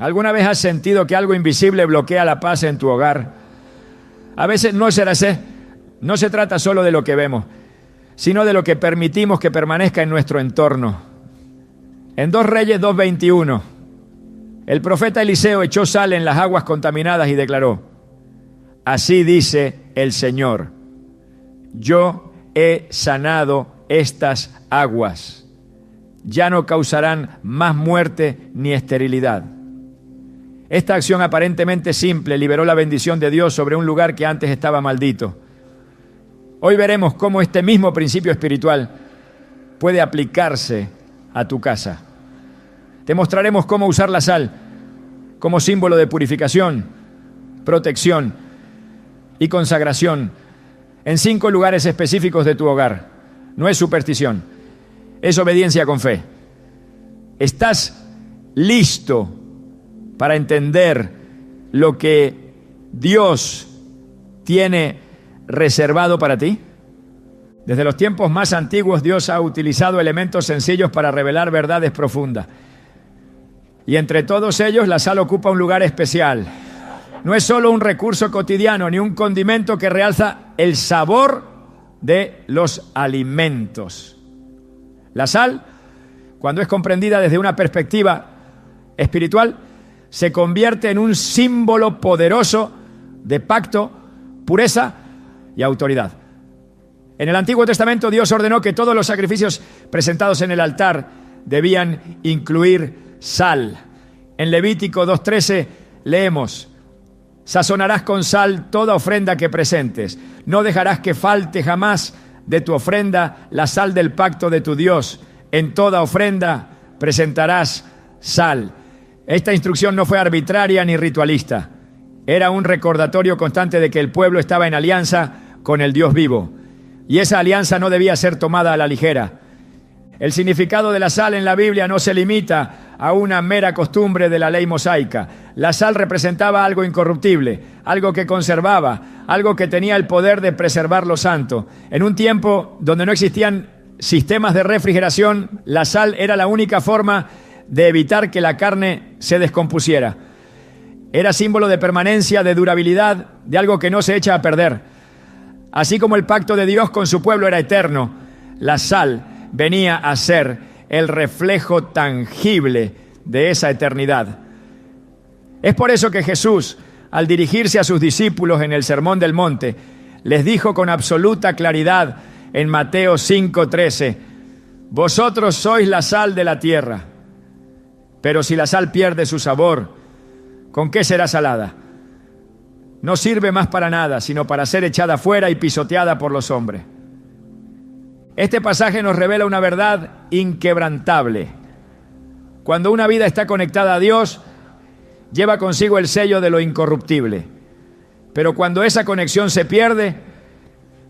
¿Alguna vez has sentido que algo invisible bloquea la paz en tu hogar? A veces no se trata solo de lo que vemos, sino de lo que permitimos que permanezca en nuestro entorno. En 2 Reyes 2:21, el profeta Eliseo echó sal en las aguas contaminadas y declaró: así dice el Señor, yo he sanado estas aguas, ya no causarán más muerte ni esterilidad. Esta acción aparentemente simple liberó la bendición de Dios sobre un lugar que antes estaba maldito. Hoy veremos cómo este mismo principio espiritual puede aplicarse a tu casa. Te mostraremos cómo usar la sal como símbolo de purificación, protección y consagración en 5 lugares específicos de tu hogar. No es superstición, es obediencia con fe. ¿Estás listo para entender lo que Dios tiene reservado para ti? Desde los tiempos más antiguos, Dios ha utilizado elementos sencillos para revelar verdades profundas. Y entre todos ellos, la sal ocupa un lugar especial. No es solo un recurso cotidiano, ni un condimento que realza el sabor de los alimentos. La sal, cuando es comprendida desde una perspectiva espiritual, se convierte en un símbolo poderoso de pacto, pureza y autoridad. En el Antiguo Testamento, Dios ordenó que todos los sacrificios presentados en el altar debían incluir sal. En Levítico 2:13 leemos: sazonarás con sal toda ofrenda que presentes. No dejarás que falte jamás de tu ofrenda la sal del pacto de tu Dios. En toda ofrenda presentarás sal. Esta instrucción no fue arbitraria ni ritualista. Era un recordatorio constante de que el pueblo estaba en alianza con el Dios vivo. Y esa alianza no debía ser tomada a la ligera. El significado de la sal en la Biblia no se limita a una mera costumbre de la ley mosaica. La sal representaba algo incorruptible, algo que conservaba, algo que tenía el poder de preservar lo santo. En un tiempo donde no existían sistemas de refrigeración, la sal era la única forma de evitar que la carne se descompusiera. Era símbolo de permanencia, de durabilidad, de algo que no se echa a perder. Así como el pacto de Dios con su pueblo era eterno, la sal venía a ser el reflejo tangible de esa eternidad. Es por eso que Jesús, al dirigirse a sus discípulos en el Sermón del Monte, les dijo con absoluta claridad en Mateo 5:13: vosotros sois la sal de la tierra, pero si la sal pierde su sabor, ¿con qué será salada? No sirve más para nada, sino para ser echada fuera y pisoteada por los hombres. Este pasaje nos revela una verdad inquebrantable. Cuando una vida está conectada a Dios, lleva consigo el sello de lo incorruptible. Pero cuando esa conexión se pierde,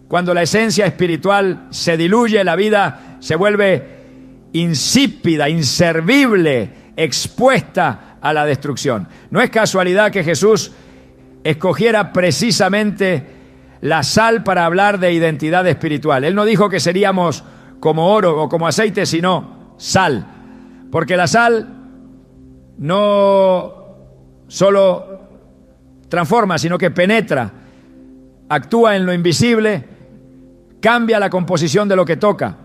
cuando la esencia espiritual se diluye, la vida se vuelve insípida, inservible, expuesta a la destrucción. No es casualidad que Jesús escogiera precisamente la sal para hablar de identidad espiritual. Él no dijo que seríamos como oro o como aceite, sino sal. Porque la sal no solo transforma, sino que penetra, actúa en lo invisible, cambia la composición de lo que toca.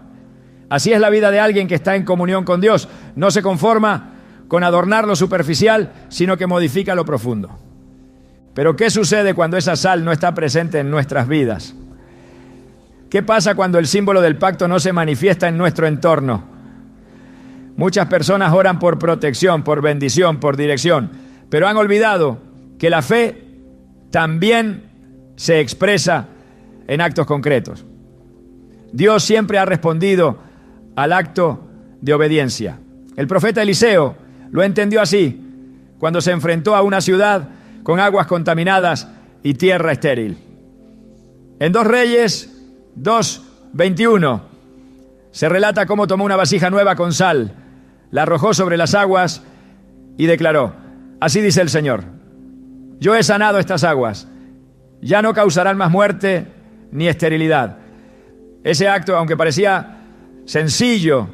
Así es la vida de alguien que está en comunión con Dios. No se conforma con adornar lo superficial, sino que modifica lo profundo. Pero ¿qué sucede cuando esa sal no está presente en nuestras vidas? ¿Qué pasa cuando el símbolo del pacto no se manifiesta en nuestro entorno? Muchas personas oran por protección, por bendición, por dirección, pero han olvidado que la fe también se expresa en actos concretos. Dios siempre ha respondido al acto de obediencia. El profeta Eliseo lo entendió así cuando se enfrentó a una ciudad con aguas contaminadas y tierra estéril. En 2 Reyes 2:21 se relata cómo tomó una vasija nueva con sal, la arrojó sobre las aguas y declaró: así dice el Señor, yo he sanado estas aguas, ya no causarán más muerte ni esterilidad. Ese acto, aunque parecía sencillo,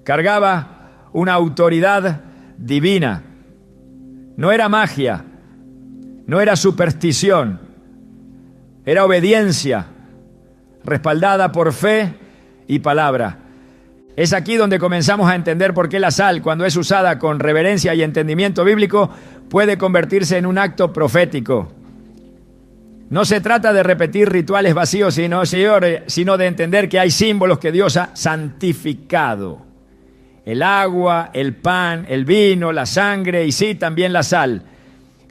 cargaba una autoridad divina. No era magia, no era superstición, era obediencia, respaldada por fe y palabra. Es aquí donde comenzamos a entender por qué la sal, cuando es usada con reverencia y entendimiento bíblico, puede convertirse en un acto profético. No se trata de repetir rituales vacíos, sino de entender que hay símbolos que Dios ha santificado. El agua, el pan, el vino, la sangre y sí, también la sal.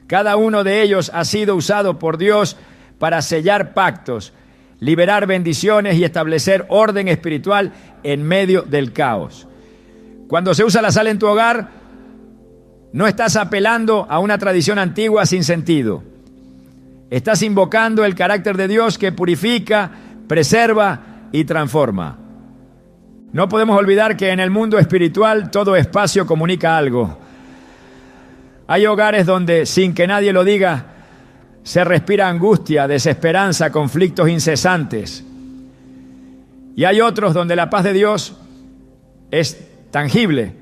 Cada uno de ellos ha sido usado por Dios para sellar pactos, liberar bendiciones y establecer orden espiritual en medio del caos. Cuando se usa la sal en tu hogar, no estás apelando a una tradición antigua sin sentido. Estás invocando el carácter de Dios que purifica, preserva y transforma. No podemos olvidar que en el mundo espiritual todo espacio comunica algo. Hay hogares donde, sin que nadie lo diga, se respira angustia, desesperanza, conflictos incesantes. Y hay otros donde la paz de Dios es tangible,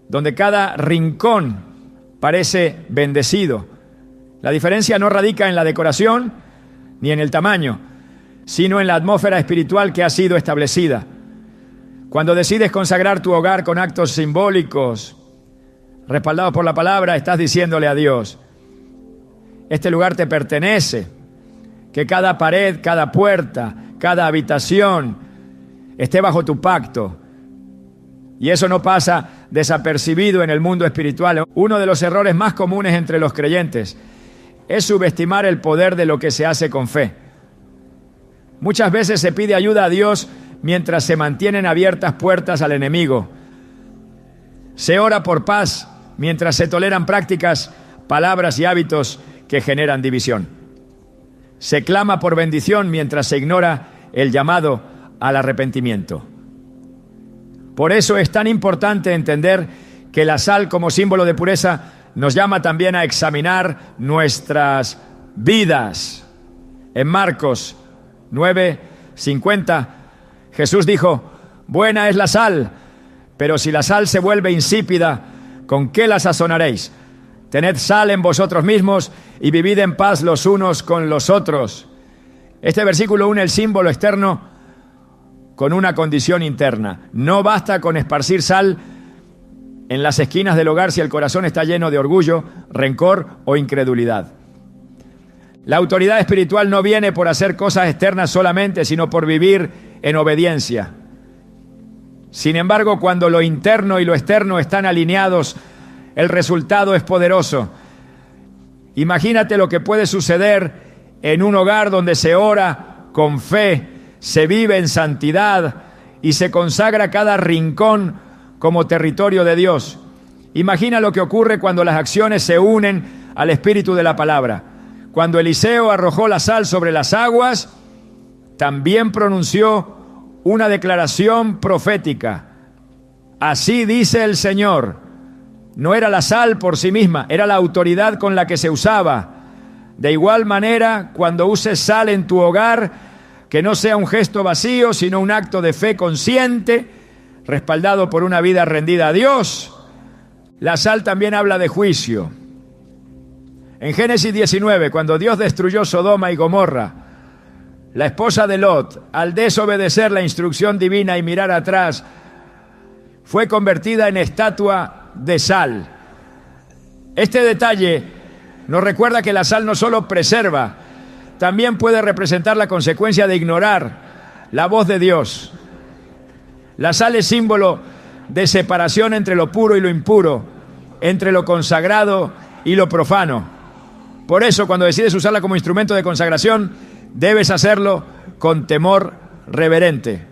donde cada rincón parece bendecido. La diferencia no radica en la decoración ni en el tamaño, sino en la atmósfera espiritual que ha sido establecida. Cuando decides consagrar tu hogar con actos simbólicos, respaldados por la palabra, estás diciéndole a Dios: este lugar te pertenece, que cada pared, cada puerta, cada habitación esté bajo tu pacto. Y eso no pasa desapercibido en el mundo espiritual. Uno de los errores más comunes entre los creyentes es subestimar el poder de lo que se hace con fe. Muchas veces se pide ayuda a Dios mientras se mantienen abiertas puertas al enemigo. Se ora por paz mientras se toleran prácticas, palabras y hábitos que generan división. Se clama por bendición mientras se ignora el llamado al arrepentimiento. Por eso es tan importante entender que la sal, como símbolo de pureza, nos llama también a examinar nuestras vidas. En Marcos 9:50, Jesús dijo: buena es la sal, pero si la sal se vuelve insípida, ¿con qué la sazonaréis? Tened sal en vosotros mismos y vivid en paz los unos con los otros. Este versículo une el símbolo externo con una condición interna. No basta con esparcir sal en las esquinas del hogar si el corazón está lleno de orgullo, rencor o incredulidad. La autoridad espiritual no viene por hacer cosas externas solamente, sino por vivir en obediencia. Sin embargo, cuando lo interno y lo externo están alineados, el resultado es poderoso. Imagínate lo que puede suceder en un hogar donde se ora con fe, se vive en santidad y se consagra cada rincón como territorio de Dios. Imagina lo que ocurre cuando las acciones se unen al espíritu de la palabra. Cuando Eliseo arrojó la sal sobre las aguas, también pronunció una declaración profética. Así dice el Señor. No era la sal por sí misma, era la autoridad con la que se usaba. De igual manera, cuando uses sal en tu hogar, que no sea un gesto vacío, sino un acto de fe consciente, respaldado por una vida rendida a Dios. La sal también habla de juicio. En Génesis 19, cuando Dios destruyó Sodoma y Gomorra, la esposa de Lot, al desobedecer la instrucción divina y mirar atrás, fue convertida en estatua de sal. Este detalle nos recuerda que la sal no solo preserva, también puede representar la consecuencia de ignorar la voz de Dios. La sal es símbolo de separación entre lo puro y lo impuro, entre lo consagrado y lo profano. Por eso, cuando decides usarla como instrumento de consagración, debes hacerlo con temor reverente.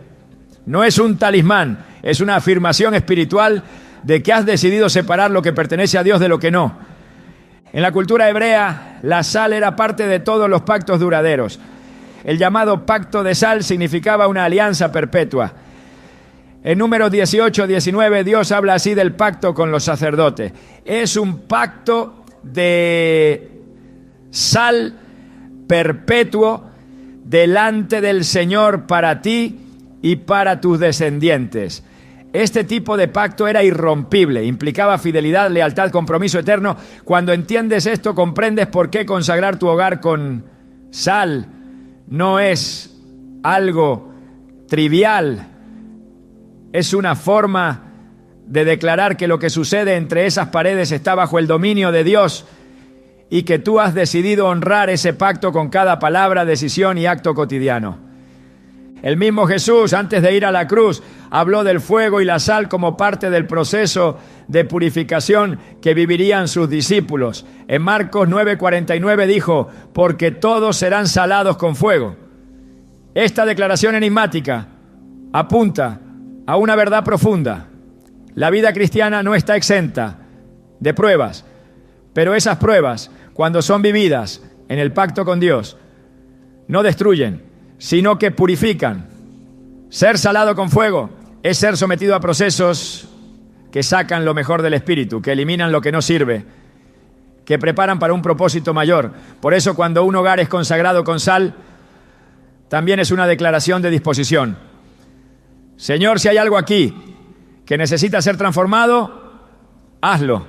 No es un talismán, es una afirmación espiritual de que has decidido separar lo que pertenece a Dios de lo que no. En la cultura hebrea, la sal era parte de todos los pactos duraderos. El llamado pacto de sal significaba una alianza perpetua. En Números 18-19, Dios habla así del pacto con los sacerdotes. Es un pacto de sal perpetuo delante del Señor para ti y para tus descendientes. Este tipo de pacto era irrompible, implicaba fidelidad, lealtad, compromiso eterno. Cuando entiendes esto, comprendes por qué consagrar tu hogar con sal no es algo trivial. Es una forma de declarar que lo que sucede entre esas paredes está bajo el dominio de Dios y que tú has decidido honrar ese pacto con cada palabra, decisión y acto cotidiano. El mismo Jesús, antes de ir a la cruz, habló del fuego y la sal como parte del proceso de purificación que vivirían sus discípulos. En Marcos 9:49 dijo, porque todos serán salados con fuego. Esta declaración enigmática apunta a una verdad profunda. La vida cristiana no está exenta de pruebas, pero esas pruebas, cuando son vividas en el pacto con Dios, no destruyen, sino que purifican. Ser salado con fuego es ser sometido a procesos que sacan lo mejor del espíritu, que eliminan lo que no sirve, que preparan para un propósito mayor. Por eso, cuando un hogar es consagrado con sal, también es una declaración de disposición. Señor, si hay algo aquí que necesita ser transformado, hazlo.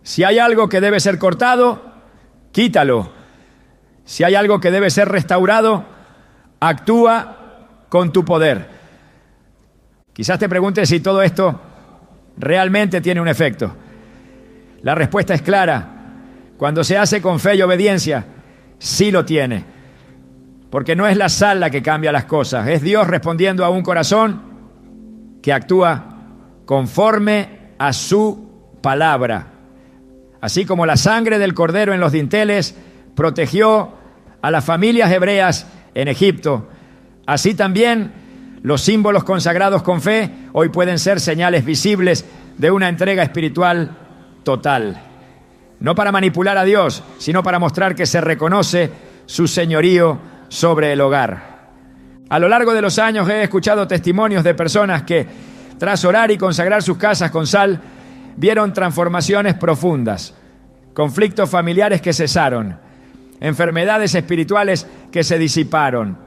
Si hay algo que debe ser cortado, quítalo. Si hay algo que debe ser restaurado, actúa con tu poder. Quizás te preguntes si todo esto realmente tiene un efecto. La respuesta es clara. Cuando se hace con fe y obediencia, sí lo tiene. Porque no es la sal la que cambia las cosas, es Dios respondiendo a un corazón que actúa conforme a su palabra. Así como la sangre del cordero en los dinteles protegió a las familias hebreas en Egipto, así también los símbolos consagrados con fe hoy pueden ser señales visibles de una entrega espiritual total. No para manipular a Dios, sino para mostrar que se reconoce su señorío sobre el hogar. A lo largo de los años he escuchado testimonios de personas que, tras orar y consagrar sus casas con sal, vieron transformaciones profundas, conflictos familiares que cesaron, enfermedades espirituales que se disiparon,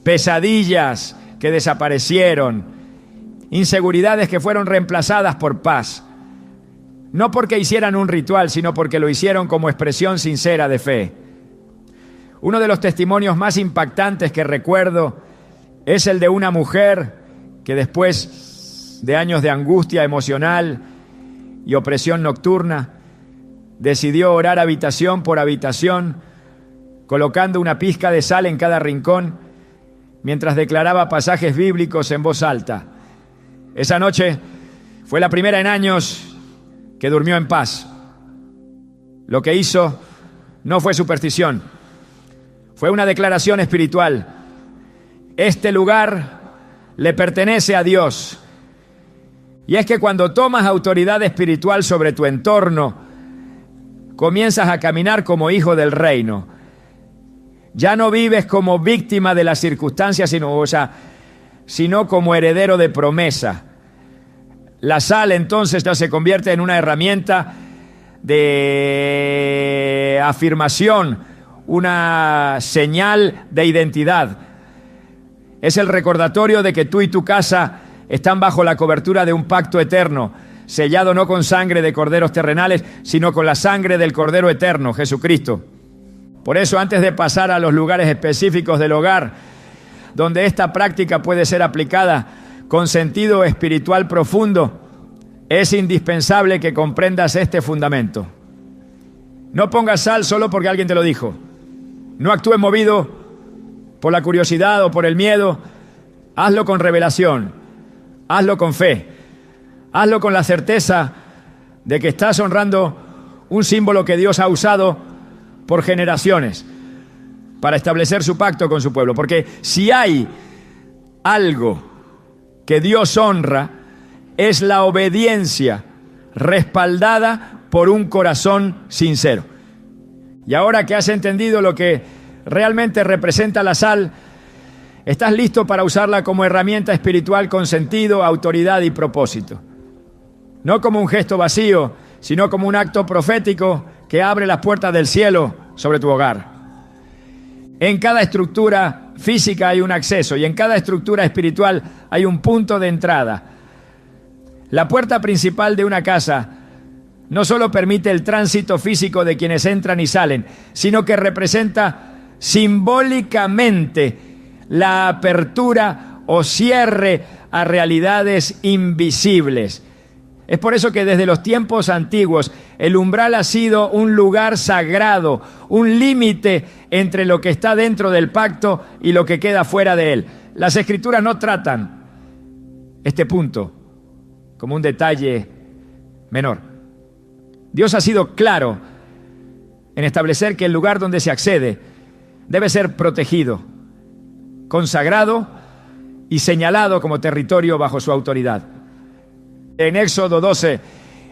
pesadillas que desaparecieron, inseguridades que fueron reemplazadas por paz. No porque hicieran un ritual, sino porque lo hicieron como expresión sincera de fe. Uno de los testimonios más impactantes que recuerdo es el de una mujer que después de años de angustia emocional y opresión nocturna, decidió orar habitación por habitación, colocando una pizca de sal en cada rincón, mientras declaraba pasajes bíblicos en voz alta. Esa noche fue la primera en años que durmió en paz. Lo que hizo no fue superstición, fue una declaración espiritual. Este lugar le pertenece a Dios. Y es que cuando tomas autoridad espiritual sobre tu entorno, comienzas a caminar como hijo del reino. Ya no vives como víctima de las circunstancias, sino como heredero de promesa. La sal entonces ya se convierte en una herramienta de afirmación, una señal de identidad. Es el recordatorio de que tú y tu casa están bajo la cobertura de un pacto eterno, sellado no con sangre de corderos terrenales, sino con la sangre del Cordero eterno, Jesucristo. Por eso, antes de pasar a los lugares específicos del hogar, donde esta práctica puede ser aplicada con sentido espiritual profundo, es indispensable que comprendas este fundamento. No pongas sal solo porque alguien te lo dijo. No actúes movido por la curiosidad o por el miedo. Hazlo con revelación. Hazlo con fe. Hazlo con la certeza de que estás honrando un símbolo que Dios ha usado por generaciones para establecer su pacto con su pueblo. Porque si hay algo que Dios honra, es la obediencia respaldada por un corazón sincero. Y ahora que has entendido lo que realmente representa la sal, estás listo para usarla como herramienta espiritual con sentido, autoridad y propósito. No como un gesto vacío, sino como un acto profético que abre las puertas del cielo sobre tu hogar. En cada estructura física hay un acceso y en cada estructura espiritual hay un punto de entrada. La puerta principal de una casa no solo permite el tránsito físico de quienes entran y salen, sino que representa simbólicamente la apertura o cierre a realidades invisibles. Es por eso que desde los tiempos antiguos el umbral ha sido un lugar sagrado, un límite entre lo que está dentro del pacto y lo que queda fuera de él. Las Escrituras no tratan este punto como un detalle menor. Dios ha sido claro en establecer que el lugar donde se accede debe ser protegido, consagrado y señalado como territorio bajo su autoridad. En Éxodo 12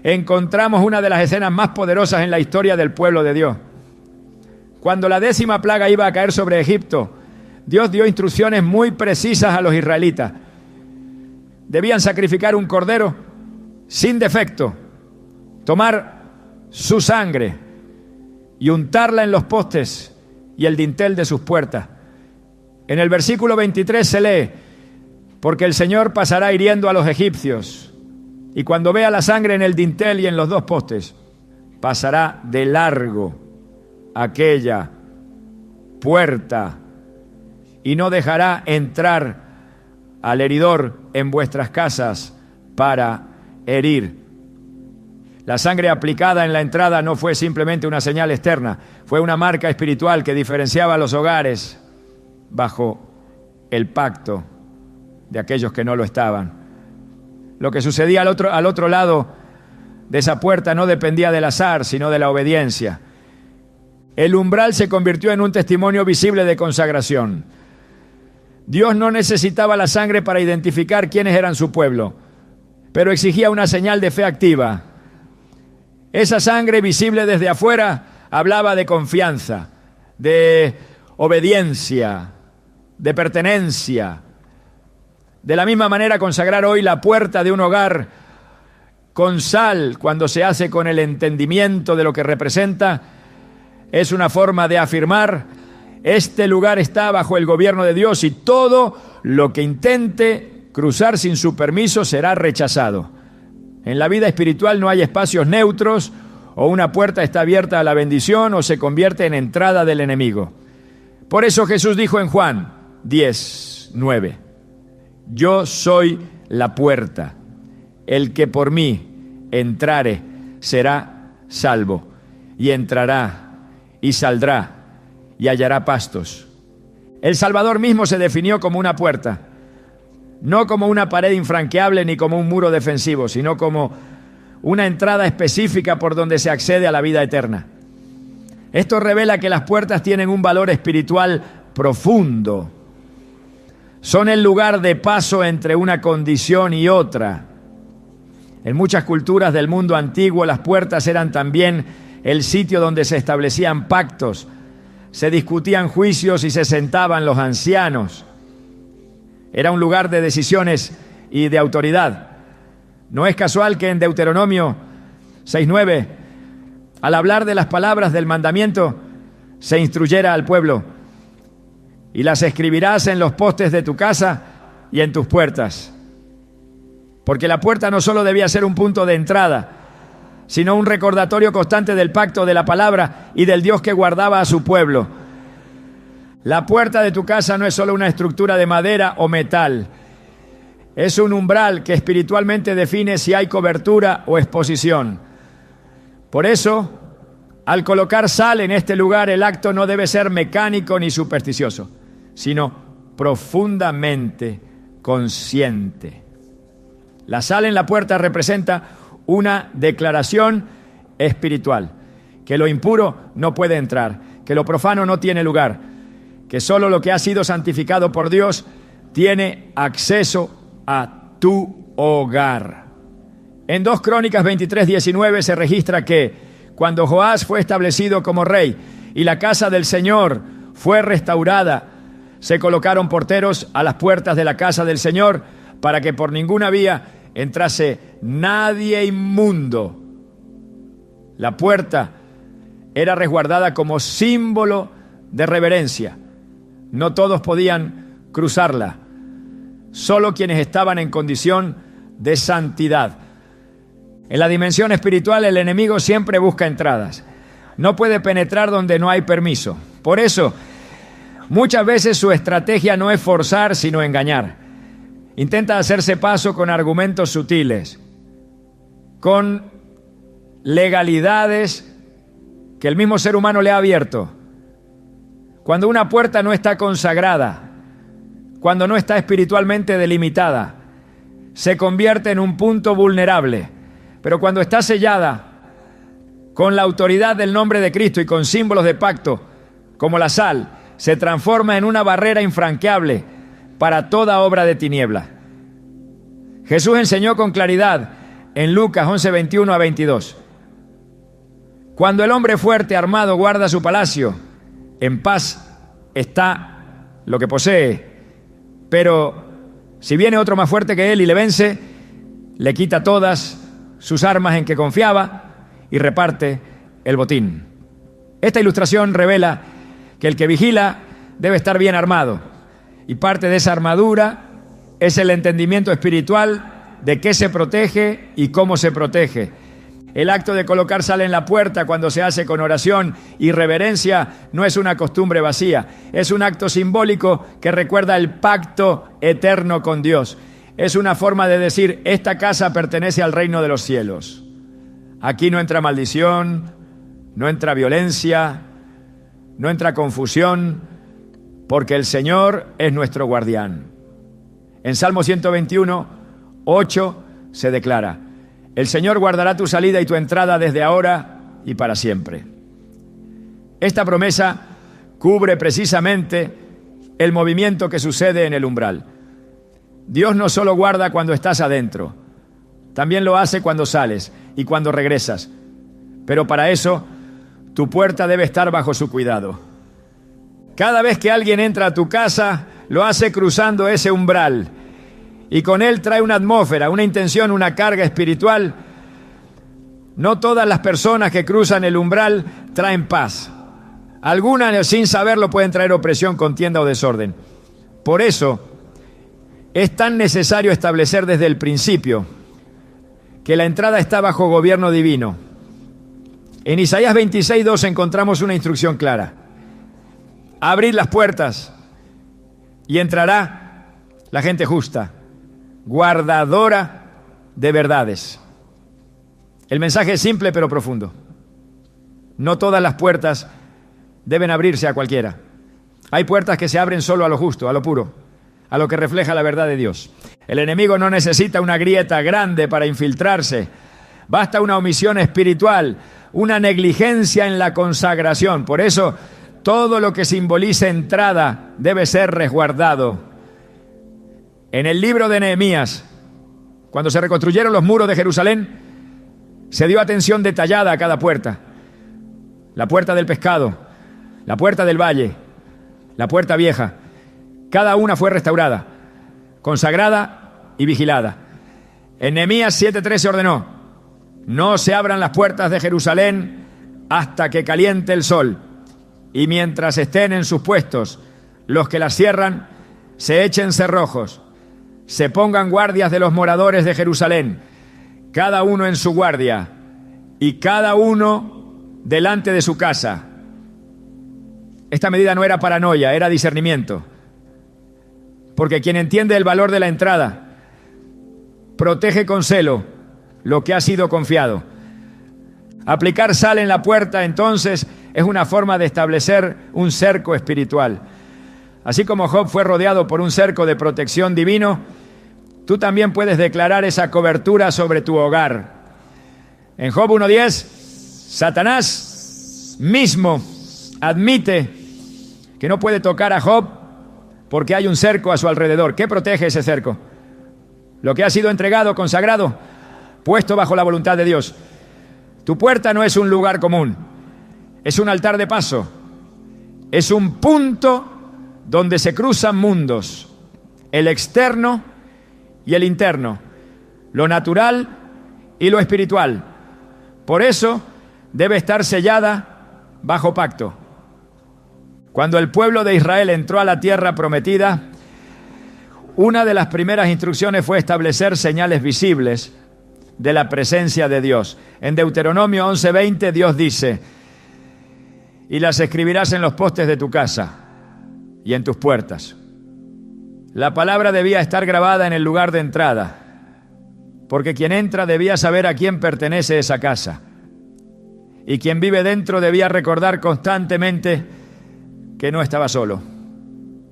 encontramos una de las escenas más poderosas en la historia del pueblo de Dios. Cuando la 10ª plaga iba a caer sobre Egipto, Dios dio instrucciones muy precisas a los israelitas. Debían sacrificar un cordero sin defecto, tomar su sangre y untarla en los postes y el dintel de sus puertas. En el versículo 23 se lee: porque el Señor pasará hiriendo a los egipcios, y cuando vea la sangre en el dintel y en los 2 postes, pasará de largo aquella puerta y no dejará entrar al heridor en vuestras casas para herir. La sangre aplicada en la entrada no fue simplemente una señal externa, fue una marca espiritual que diferenciaba los hogares bajo el pacto de aquellos que no lo estaban. Lo que sucedía al otro lado de esa puerta no dependía del azar, sino de la obediencia. El umbral se convirtió en un testimonio visible de consagración. Dios no necesitaba la sangre para identificar quiénes eran su pueblo, pero exigía una señal de fe activa. Esa sangre visible desde afuera hablaba de confianza, de obediencia, de pertenencia. De la misma manera, consagrar hoy la puerta de un hogar con sal, cuando se hace con el entendimiento de lo que representa, es una forma de afirmar: este lugar está bajo el gobierno de Dios y todo lo que intente cruzar sin su permiso será rechazado. En la vida espiritual no hay espacios neutros, o una puerta está abierta a la bendición o se convierte en entrada del enemigo. Por eso Jesús dijo en Juan 10:9: yo soy la puerta, el que por mí entrare será salvo, y entrará y saldrá y hallará pastos. El Salvador mismo se definió como una puerta, no como una pared infranqueable ni como un muro defensivo, sino como una entrada específica por donde se accede a la vida eterna. Esto revela que las puertas tienen un valor espiritual profundo. Son el lugar de paso entre una condición y otra. En muchas culturas del mundo antiguo, las puertas eran también el sitio donde se establecían pactos, se discutían juicios y se sentaban los ancianos. Era un lugar de decisiones y de autoridad. No es casual que en Deuteronomio 6:9, al hablar de las palabras del mandamiento, se instruyera al pueblo: y las escribirás en los postes de tu casa y en tus puertas. Porque la puerta no solo debía ser un punto de entrada, sino un recordatorio constante del pacto, de la palabra y del Dios que guardaba a su pueblo. La puerta de tu casa no es solo una estructura de madera o metal, es un umbral que espiritualmente define si hay cobertura o exposición. Por eso, al colocar sal en este lugar, el acto no debe ser mecánico ni supersticioso, sino profundamente consciente. La sal en la puerta representa una declaración espiritual, que lo impuro no puede entrar, que lo profano no tiene lugar, que solo lo que ha sido santificado por Dios tiene acceso a tu hogar. En 2 Crónicas 23:19 se registra que cuando Joás fue establecido como rey y la casa del Señor fue restaurada, se colocaron porteros a las puertas de la casa del Señor para que por ninguna vía entrase nadie inmundo. La puerta era resguardada como símbolo de reverencia. No todos podían cruzarla, solo quienes estaban en condición de santidad. En la dimensión espiritual el enemigo siempre busca entradas. No puede penetrar donde no hay permiso. Por eso, muchas veces su estrategia no es forzar, sino engañar. Intenta hacerse paso con argumentos sutiles, con legalidades que el mismo ser humano le ha abierto. Cuando una puerta no está consagrada, cuando no está espiritualmente delimitada, se convierte en un punto vulnerable. Pero cuando está sellada con la autoridad del nombre de Cristo y con símbolos de pacto, como la sal, se transforma en una barrera infranqueable para toda obra de tiniebla. Jesús enseñó con claridad en Lucas 11, 21 a 22. Cuando el hombre fuerte armado guarda su palacio, en paz está lo que posee. Pero si viene otro más fuerte que él y le vence, le quita todas sus armas en que confiaba y reparte el botín. Esta ilustración revela que el que vigila debe estar bien armado, y parte de esa armadura es el entendimiento espiritual de qué se protege y cómo se protege. El acto de colocar sal en la puerta cuando se hace con oración y reverencia no es una costumbre vacía, es un acto simbólico que recuerda el pacto eterno con Dios. Es una forma de decir: esta casa pertenece al reino de los cielos. Aquí no entra maldición, no entra violencia, no entra confusión, porque el Señor es nuestro guardián. En Salmo 121, 8 se declara: el Señor guardará tu salida y tu entrada desde ahora y para siempre. Esta promesa cubre precisamente el movimiento que sucede en el umbral. Dios no solo guarda cuando estás adentro, también lo hace cuando sales y cuando regresas. Pero para eso, tu puerta debe estar bajo su cuidado. Cada vez que alguien entra a tu casa, lo hace cruzando ese umbral. Y con él trae una atmósfera, una intención, una carga espiritual. No todas las personas que cruzan el umbral traen paz. Algunas, sin saberlo, pueden traer opresión, contienda o desorden. Por eso, es tan necesario establecer desde el principio que la entrada está bajo gobierno divino. En Isaías 26:2 encontramos una instrucción clara: abrid las puertas y entrará la gente justa, guardadora de verdades. El mensaje es simple pero profundo. No todas las puertas deben abrirse a cualquiera. Hay puertas que se abren solo a lo justo, a lo puro, a lo que refleja la verdad de Dios. El enemigo no necesita una grieta grande para infiltrarse. Basta una omisión espiritual, una negligencia en la consagración. Por eso, todo lo que simbolice entrada debe ser resguardado. En el libro de Nehemías, cuando se reconstruyeron los muros de Jerusalén, se dio atención detallada a cada puerta. La puerta del pescado, la puerta del valle, la puerta vieja. Cada una fue restaurada, consagrada y vigilada. En Nehemías 7:3 se ordenó: no se abran las puertas de Jerusalén hasta que caliente el sol, y mientras estén en sus puestos los que las cierran, se echen cerrojos, se pongan guardias de los moradores de Jerusalén, cada uno en su guardia, y cada uno delante de su casa. Esta medida no era paranoia, era discernimiento. Porque quien entiende el valor de la entrada, protege con celo lo que ha sido confiado. Aplicar sal en la puerta, entonces, es una forma de establecer un cerco espiritual. Así como Job fue rodeado por un cerco de protección divino, tú también puedes declarar esa cobertura sobre tu hogar. En Job 1:10, Satanás mismo admite que no puede tocar a Job porque hay un cerco a su alrededor. ¿Qué protege ese cerco? Lo que ha sido entregado, consagrado, puesto bajo la voluntad de Dios. Tu puerta no es un lugar común, es un altar de paso, es un punto donde se cruzan mundos, el externo y el interno, lo natural y lo espiritual. Por eso debe estar sellada bajo pacto. Cuando el pueblo de Israel entró a la tierra prometida, una de las primeras instrucciones fue establecer señales visibles de la presencia de Dios. En Deuteronomio 11:20 Dios dice: y las escribirás en los postes de tu casa y en tus puertas. La palabra debía estar grabada en el lugar de entrada, porque quien entra debía saber a quién pertenece esa casa, y quien vive dentro debía recordar constantemente que no estaba solo.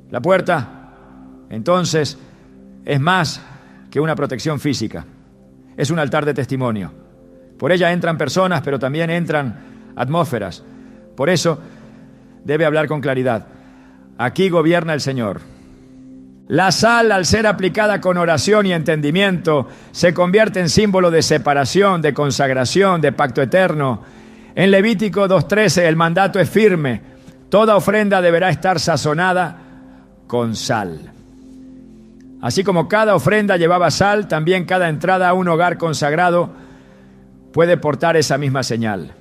La puerta, entonces, es más que una protección física, es un altar de testimonio. Por ella entran personas, pero también entran atmósferas. Por eso debe hablar con claridad. Aquí gobierna el Señor. La sal, al ser aplicada con oración y entendimiento, se convierte en símbolo de separación, de consagración, de pacto eterno. En Levítico 2:13 el mandato es firme: toda ofrenda deberá estar sazonada con sal. Así como cada ofrenda llevaba sal, también cada entrada a un hogar consagrado puede portar esa misma señal.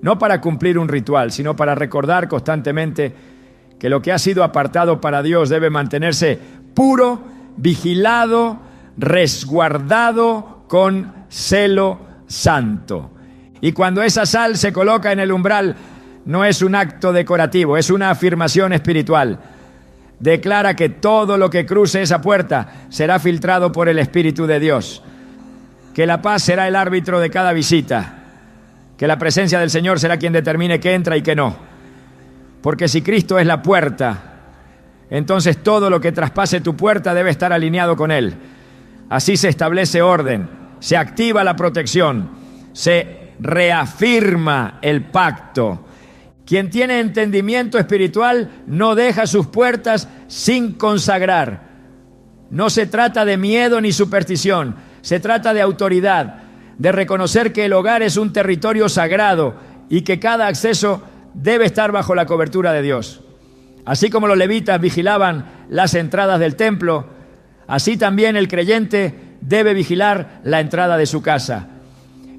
No para cumplir un ritual, sino para recordar constantemente que lo que ha sido apartado para Dios debe mantenerse puro, vigilado, resguardado con celo santo. Y cuando esa sal se coloca en el umbral, no es un acto decorativo, es una afirmación espiritual. Declara que todo lo que cruce esa puerta será filtrado por el Espíritu de Dios, que la paz será el árbitro de cada visita, que la presencia del Señor será quien determine qué entra y qué no. Porque si Cristo es la puerta, entonces todo lo que traspase tu puerta debe estar alineado con Él. Así se establece orden, se activa la protección, se reafirma el pacto. Quien tiene entendimiento espiritual no deja sus puertas sin consagrar. No se trata de miedo ni superstición, se trata de autoridad, de reconocer que el hogar es un territorio sagrado y que cada acceso debe estar bajo la cobertura de Dios. Así como los levitas vigilaban las entradas del templo, así también el creyente debe vigilar la entrada de su casa.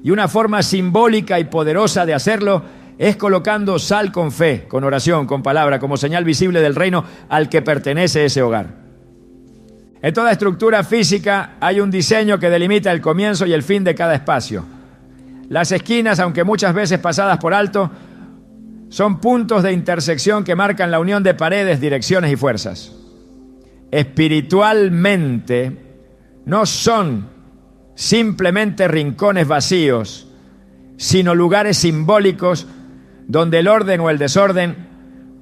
Y una forma simbólica y poderosa de hacerlo es colocando sal con fe, con oración, con palabra, como señal visible del reino al que pertenece ese hogar. En toda estructura física hay un diseño que delimita el comienzo y el fin de cada espacio. Las esquinas, aunque muchas veces pasadas por alto, son puntos de intersección que marcan la unión de paredes, direcciones y fuerzas. Espiritualmente, no son simplemente rincones vacíos, sino lugares simbólicos donde el orden o el desorden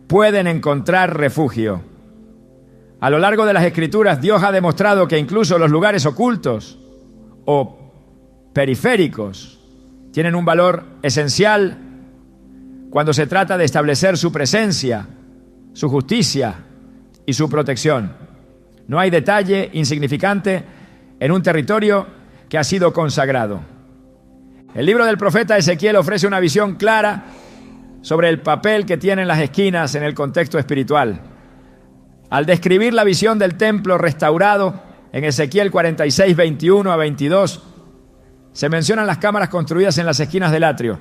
pueden encontrar refugio. A lo largo de las Escrituras, Dios ha demostrado que incluso los lugares ocultos o periféricos tienen un valor esencial cuando se trata de establecer su presencia, su justicia y su protección. No hay detalle insignificante en un territorio que ha sido consagrado. El libro del profeta Ezequiel ofrece una visión clara sobre el papel que tienen las esquinas en el contexto espiritual. Al describir la visión del templo restaurado en Ezequiel 46, 21 a 22, se mencionan las cámaras construidas en las esquinas del atrio,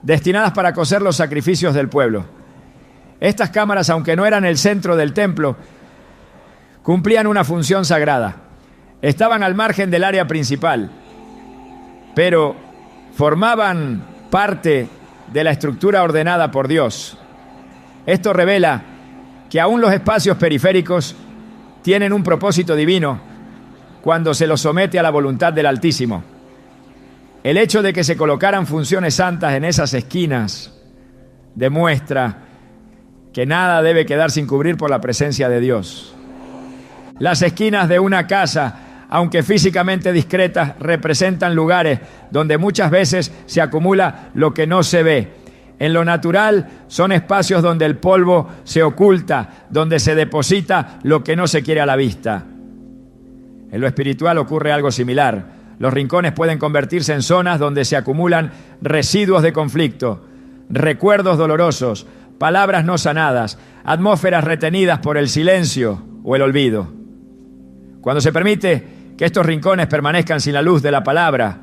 destinadas para cocer los sacrificios del pueblo. Estas cámaras, aunque no eran el centro del templo, cumplían una función sagrada. Estaban al margen del área principal, pero formaban parte de la estructura ordenada por Dios. Esto revela que aún los espacios periféricos tienen un propósito divino cuando se los somete a la voluntad del Altísimo. El hecho de que se colocaran funciones santas en esas esquinas demuestra que nada debe quedar sin cubrir por la presencia de Dios. Las esquinas de una casa, aunque físicamente discretas, representan lugares donde muchas veces se acumula lo que no se ve. En lo natural son espacios donde el polvo se oculta, donde se deposita lo que no se quiere a la vista. En lo espiritual ocurre algo similar. Los rincones pueden convertirse en zonas donde se acumulan residuos de conflicto, recuerdos dolorosos, palabras no sanadas, atmósferas retenidas por el silencio o el olvido. Cuando se permite que estos rincones permanezcan sin la luz de la palabra,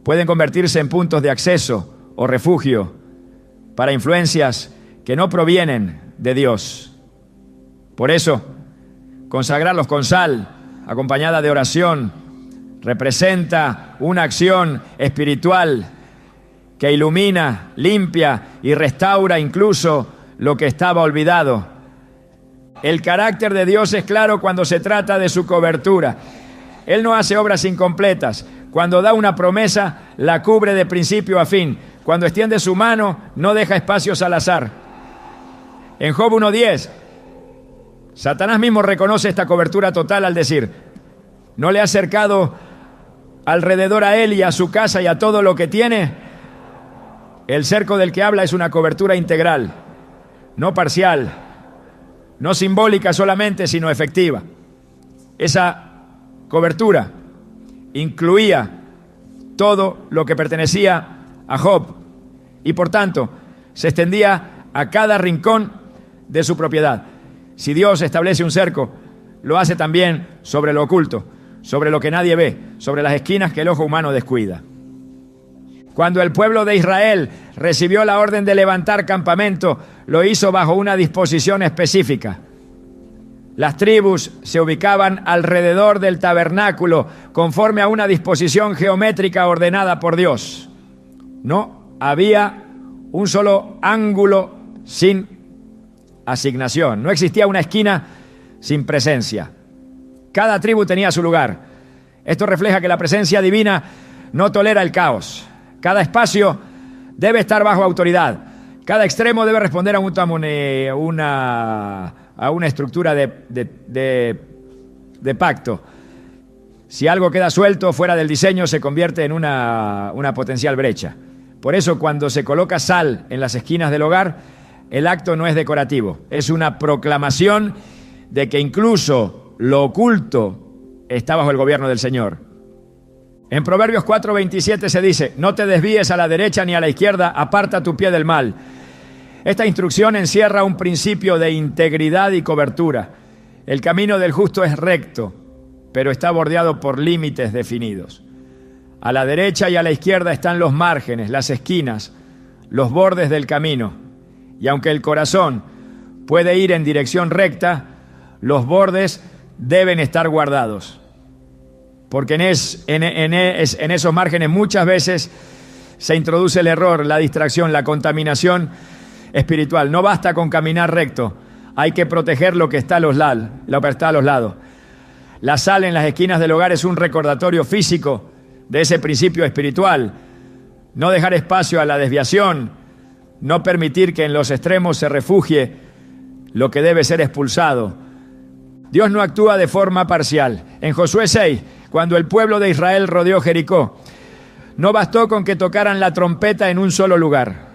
pueden convertirse en puntos de acceso o refugio para influencias que no provienen de Dios. Por eso, consagrarlos con sal, acompañada de oración, representa una acción espiritual que ilumina, limpia y restaura incluso lo que estaba olvidado. El carácter de Dios es claro cuando se trata de su cobertura. Él no hace obras incompletas. Cuando da una promesa, la cubre de principio a fin. Cuando extiende su mano, no deja espacios al azar. En Job 1:10, Satanás mismo reconoce esta cobertura total al decir: ¿no le ha cercado alrededor a él y a su casa y a todo lo que tiene? El cerco del que habla es una cobertura integral, no parcial, no simbólica solamente, sino efectiva. Esa cobertura incluía todo lo que pertenecía a Job y por tanto se extendía a cada rincón de su propiedad. Si Dios establece un cerco, lo hace también sobre lo oculto, sobre lo que nadie ve, sobre las esquinas que el ojo humano descuida. Cuando el pueblo de Israel recibió la orden de levantar campamento, lo hizo bajo una disposición específica. Las tribus se ubicaban alrededor del tabernáculo conforme a una disposición geométrica ordenada por Dios. No había un solo ángulo sin asignación. No existía una esquina sin presencia. Cada tribu tenía su lugar. Esto refleja que la presencia divina no tolera el caos. Cada espacio debe estar bajo autoridad. Cada extremo debe responder a una estructura de pacto. Si algo queda suelto fuera del diseño, se convierte en una potencial brecha. Por eso, cuando se coloca sal en las esquinas del hogar, el acto no es decorativo, es una proclamación de que incluso lo oculto está bajo el gobierno del Señor. En Proverbios 4:27 se dice: no te desvíes a la derecha ni a la izquierda, aparta tu pie del mal. Esta instrucción encierra un principio de integridad y cobertura. El camino del justo es recto, pero está bordeado por límites definidos. A la derecha y a la izquierda están los márgenes, las esquinas, los bordes del camino. Y aunque el corazón puede ir en dirección recta, los bordes deben estar guardados. Porque en esos márgenes muchas veces se introduce el error, la distracción, la contaminación espiritual. No basta con caminar recto, hay que proteger lo que está a los lados. La sal en las esquinas del hogar es un recordatorio físico de ese principio espiritual. No dejar espacio a la desviación, no permitir que en los extremos se refugie lo que debe ser expulsado. Dios no actúa de forma parcial. En Josué 6, cuando el pueblo de Israel rodeó Jericó, no bastó con que tocaran la trompeta en un solo lugar.